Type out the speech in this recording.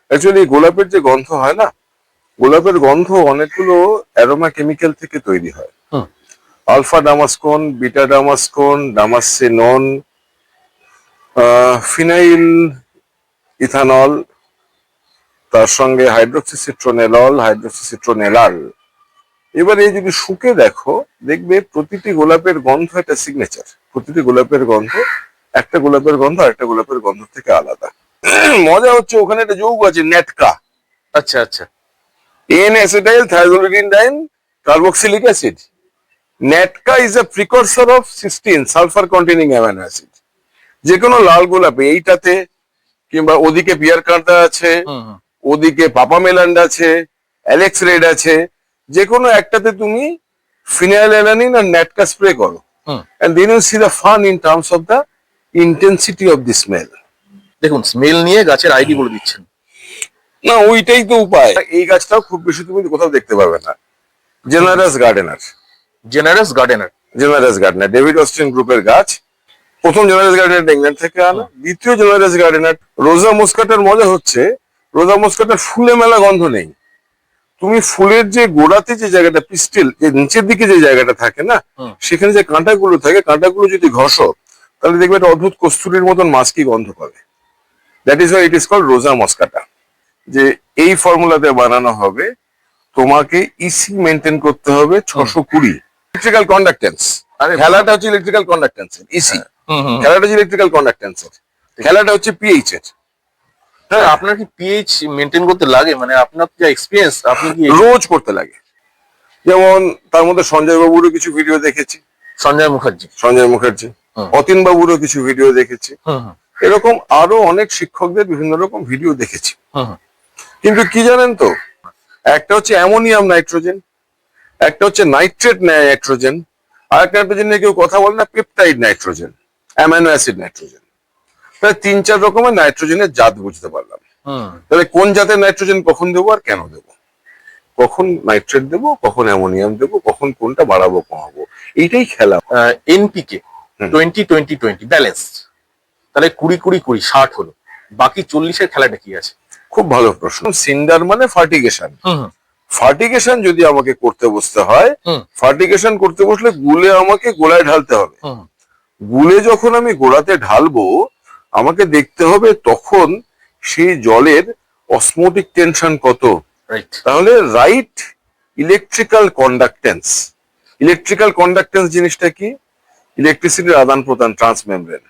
Actually গোলাপের যে গন্ধ হয় না, গোলাপের গন্ধ অনেকগুলো অ্যারোমা কেমিক্যাল থেকে তৈরি হয়। আলফা ডামাসকোন, বিটা ডামাসকোন, ডামাসিনন, ফিনাইল ইথানল, তার সঙ্গে হাইড্রোক্সিসিট্রোনেলল, হাইড্রোক্সিসিট্রোনেলাল। এবারে যদি শুকে দেখো, দেখবে প্রতিটি গোলাপের গন্ধ একটা সিগনেচার। প্রতিটি গোলাপের গন্ধ একটা গোলাপের গন্ধ আর একটা গোলাপের গন্ধ থেকে আলাদা। মজা হচ্ছে ওখানে একটা যৌগ আছে নেটকা। আচ্ছা আচ্ছা। N acetyl thiazolidine carboxylic acid. NATCA is a precursor of cystine, sulphur containing amino acid. যে কোনো লাল গোলাপে এইটাতে, কিংবা ওদিকে পিয়ার কার্ডা আছে, ওদিকে পাপা মেলান্ড আছে, অ্যালেক্স রেড আছে, যে কোনো একটাতে তুমি ফিনাইলঅ্যালানিন আর নেটকা স্প্রে করো, and then you see the fun in terms of the intensity of the smell. দেখুন, স্মেল নিয়ে গাছের আইডি বলে দিচ্ছেন। না, ওইটাই তো উপায়। এই গাছটাও খুব বেশি তুমি কোথাও দেখতে পাবে না। Generous gardener, generous gardener, generous gardener David Austin গ্রুপের গাছ। প্রথম জেনারেস গার্ডেনার ইংল্যান্ড থেকে আনা, দ্বিতীয় জেনারেস গার্ডেনার রোজা মস্কাটার। মজা হচ্ছে রোজা মস্কাটার ফুলে মেলা গন্ধ নেই। তুমি ফুলের যে গোড়াতে যে জায়গাটা, পিস্টিল যে নিচের দিকে যে জায়গাটা থাকে না, সেখানে যে কাঁটাগুলো থাকে, কাঁটাগুলো যদি ঘষো তাহলে দেখবে একটা অদ্ভুত কস্তুরীর মতন মাস্কি গন্ধ পাবে। That is why it is called Rosa moschata. যে এই ফর্মুলাতে বানানো হবে, তোমাকে ইসি মেনটেন করতে হবে 620। ইলেকট্রিক্যাল কন্ডাক্টেন্স, খেলাটা হচ্ছে ইলেকট্রিক্যাল কন্ডাক্টেন্স এর ইসি, খেলাটা হচ্ছে ইলেকট্রিক্যাল কন্ডাক্টেন্স এর, খেলাটা হচ্ছে পিএইচ এর। হ্যাঁ, আপনার কি পিএইচ মেনটেন করতে লাগে? মানে আপনার যা এক্সপিরিয়েন্স, আপনি কি রোজ করতে লাগে? যেমন তার মধ্যে সঞ্জয় বাবুরও কিছু ভিডিও দেখেছি, সঞ্জয় মুখার্জি, সঞ্জয় মুখার্জি, অতীন বাবুরও কিছু ভিডিও দেখেছি, এরকম আরো অনেক শিক্ষকদের বিভিন্ন রকম ভিডিও দেখেছি। কিন্তু কি জানেন তো, একটা হচ্ছে অ্যামোনিয়াম নাইট্রোজেন, একটা হচ্ছে নাইট্রেট নাইট্রোজেন, আর একটা নাইট্রোজেন নিয়ে কেউ কথা বলে না, peptide nitrogen, amino acid nitrogen. প্রায় 3-4 রকমের নাইট্রোজেনের জাত বুঝতে পারলাম। তাহলে কোন জাতের নাইট্রোজেন কখন দেবো আর কেন দেবো, কখন নাইট্রেট দেবো, কখন অ্যামোনিয়াম দেবো, কখন কোনটা বাড়াবো কমাবো, এইটাই খেলা। এনপিকে 20-20-20 ব্যালেন্স, তাহলে 20-20-20 60 হলো, বাকি 40-এর খেলাটা কি আছে? খুব ভালো প্রশ্ন। সিন্ডার মানে ফার্টিগেশন। ফার্টিগেশন যদি আমাকে করতে বসতে হয়, ফার্টিগেশন করতে বসলে গুলে আমাকে গোলায় ঢালতে হবে। গুলে যখন আমি গোড়াতে ঢালবো, আমাকে দেখতে হবে তখন সেই জলের অসমোটিক টেনশন কত। তাহলে right electrical conductance. Electrical conductance জিনিসটা কি? ইলেকট্রিসিটির আদান প্রদান, ট্রান্সমেমব্রেন।